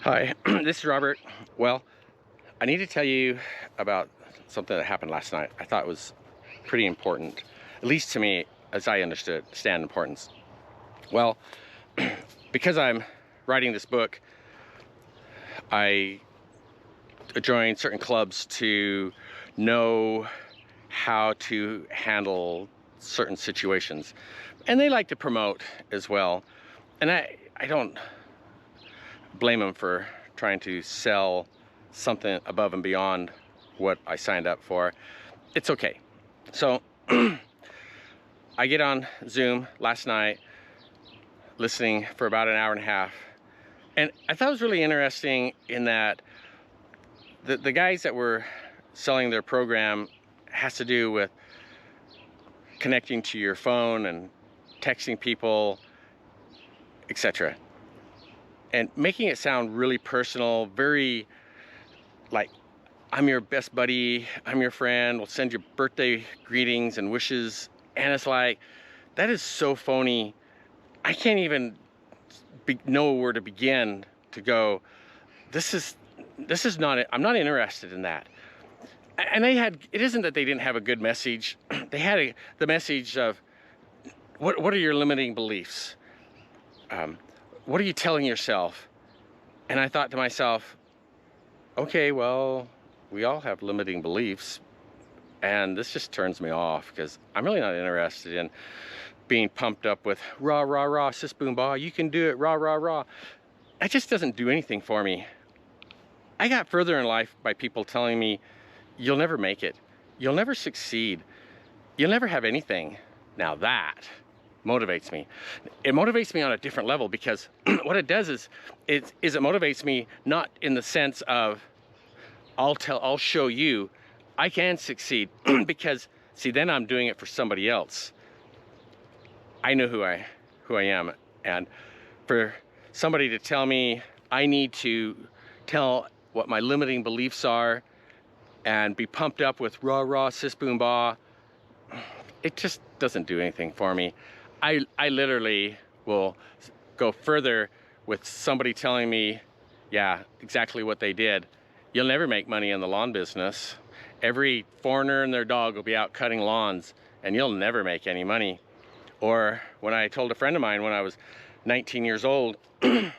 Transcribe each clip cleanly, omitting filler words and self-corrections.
Hi, this is Robert. Well, I need to tell you about something that happened last night. I thought it was pretty important, at least to me, as I understand importance. Well, because I'm writing this book, I joined certain clubs to know how to handle certain situations. And they like to promote as well. And I don't blame them for trying to sell something above and beyond what I signed up for. It's okay. So I get on Zoom last night, listening for about an hour and a half. And I thought it was really interesting in that the guys that were selling their program has to do with connecting to your phone and texting people, etc. And making it sound really personal, very like, I'm your best buddy, I'm your friend, we'll send you birthday greetings and wishes. And it's like, that is so phony. I can't even know where to begin to go, this is not it. I'm not interested in that. And it isn't that they didn't have a good message. They had the message of, what are your limiting beliefs? What are you telling yourself? And I thought to myself, okay, well, we all have limiting beliefs, and this just turns me off because I'm really not interested in being pumped up with rah, rah, rah, sis boom bah, you can do it, rah, rah, rah. That just doesn't do anything for me. I got further in life by people telling me, you'll never make it, you'll never succeed, you'll never have anything. Now that motivates me. It motivates me on a different level because what it does is it motivates me not in the sense of I'll show you I can succeed because see, then I'm doing it for somebody else. I know who I am, and for somebody to tell me I need to tell what my limiting beliefs are and be pumped up with rah rah sis boom bah, it just doesn't do anything for me. I literally will go further with somebody telling me, yeah, exactly what they did. You'll never make money in the lawn business. Every foreigner and their dog will be out cutting lawns and you'll never make any money. Or when I told a friend of mine when I was 19 years old, and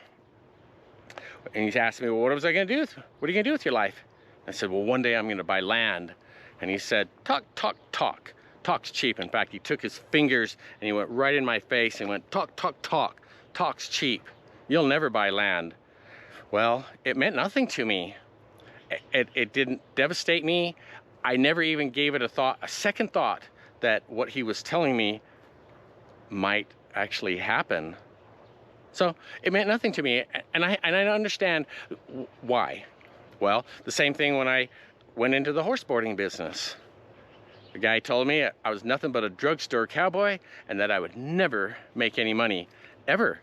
he's asked me, well, what was I gonna do? What are you gonna do with your life? I said, well, one day I'm gonna buy land. And he said, talk, talk, talk. Talk's cheap. In fact, he took his fingers and he went right in my face and went, talk, talk, talk. Talk's cheap. You'll never buy land. Well, it meant nothing to me. It didn't devastate me. I never even gave it a second thought that what he was telling me might actually happen. So it meant nothing to me, and I understand why. Well, the same thing when I went into the horse boarding business. The guy told me I was nothing but a drugstore cowboy and that I would never make any money, ever.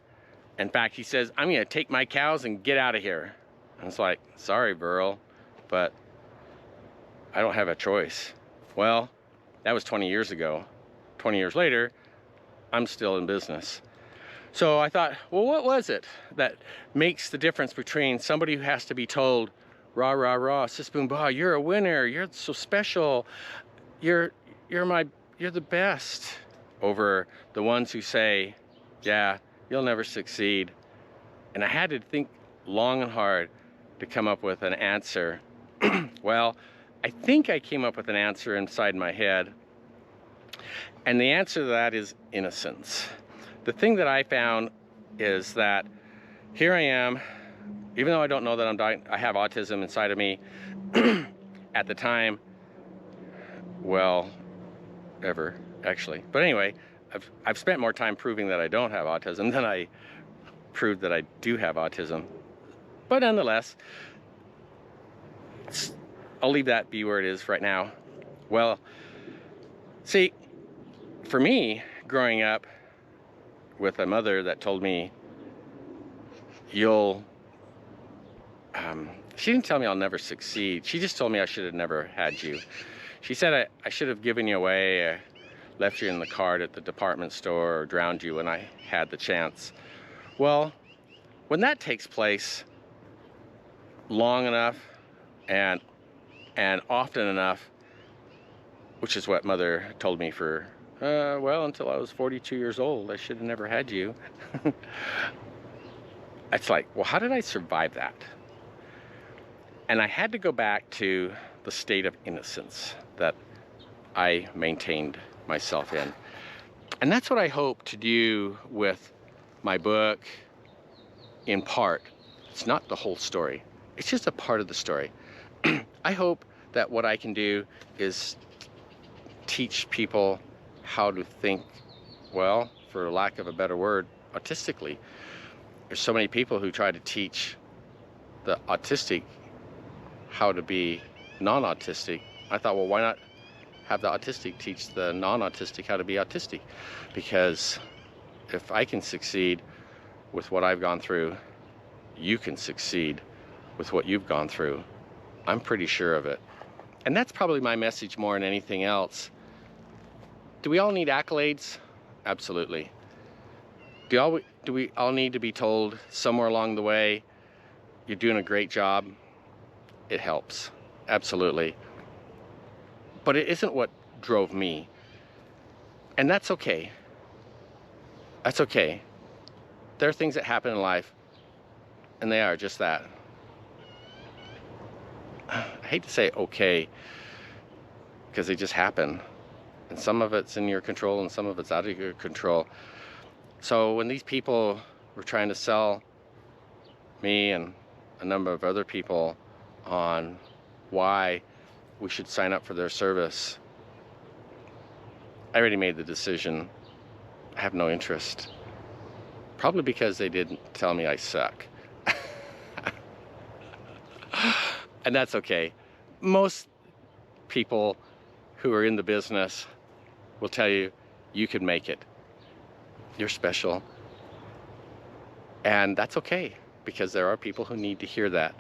In fact, he says, I'm gonna take my cows and get out of here. I was like, sorry, Burl, but I don't have a choice. Well, that was 20 years ago. 20 years later, I'm still in business. So I thought, well, what was it that makes the difference between somebody who has to be told, rah, rah, rah, sis boom bah, you're a winner, you're so special, you're the best, over the ones who say, yeah, you'll never succeed. And I had to think long and hard to come up with an answer. Well, I think I came up with an answer inside my head. And the answer to that is innocence. The thing that I found is that here I am, even though I don't know that I'm dying, I have autism inside of me. At the time, well, ever, actually. But anyway, I've spent more time proving that I don't have autism than I proved that I do have autism. But nonetheless, I'll leave that be where it is right now. Well, see, for me, growing up with a mother that told me, she didn't tell me I'll never succeed. She just told me I should have never had you. She said I should have given you away, left you in the cart at the department store, or drowned you when I had the chance. Well, when that takes place, long enough and often enough, which is what Mother told me for, well, until I was 42 years old. I should have never had you. It's like, well, how did I survive that? And I had to go back to the state of innocence that I maintained myself in. And that's what I hope to do with my book, in part. It's not the whole story. It's just a part of the story. I hope that what I can do is teach people how to think, well, for lack of a better word, autistically. There's so many people who try to teach the autistic how to be non-autistic. I thought, well, why not have the autistic teach the non-autistic how to be autistic? Because if I can succeed with what I've gone through, you can succeed with what you've gone through. I'm pretty sure of it. And that's probably my message more than anything else. Do we all need accolades? Absolutely. Do we all need to be told somewhere along the way, you're doing a great job? It helps, absolutely. But it isn't what drove me. And that's okay. That's okay. There are things that happen in life, and they are just that. I hate to say okay, because they just happen. And some of it's in your control and some of it's out of your control. So when these people were trying to sell me and a number of other people on why we should sign up for their service, I already made the decision. I have no interest. Probably because they didn't tell me I suck. And that's okay. Most people who are in the business will tell you, you can make it. You're special. And that's okay, because there are people who need to hear that.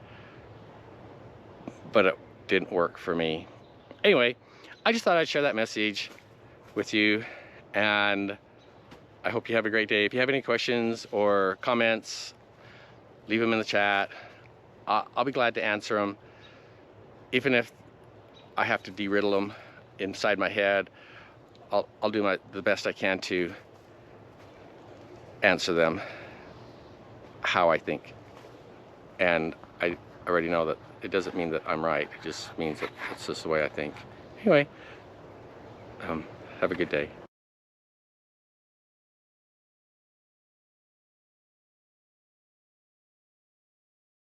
But it didn't work for me. Anyway, I just thought I'd share that message with you, and I hope you have a great day. If you have any questions or comments, leave them in the chat. I'll be glad to answer them. Even if I have to de-riddle them inside my head, I'll do the best I can to answer them how I think. And I already know that it doesn't mean that I'm right. It just means that it's just the way I think. Anyway, have a good day.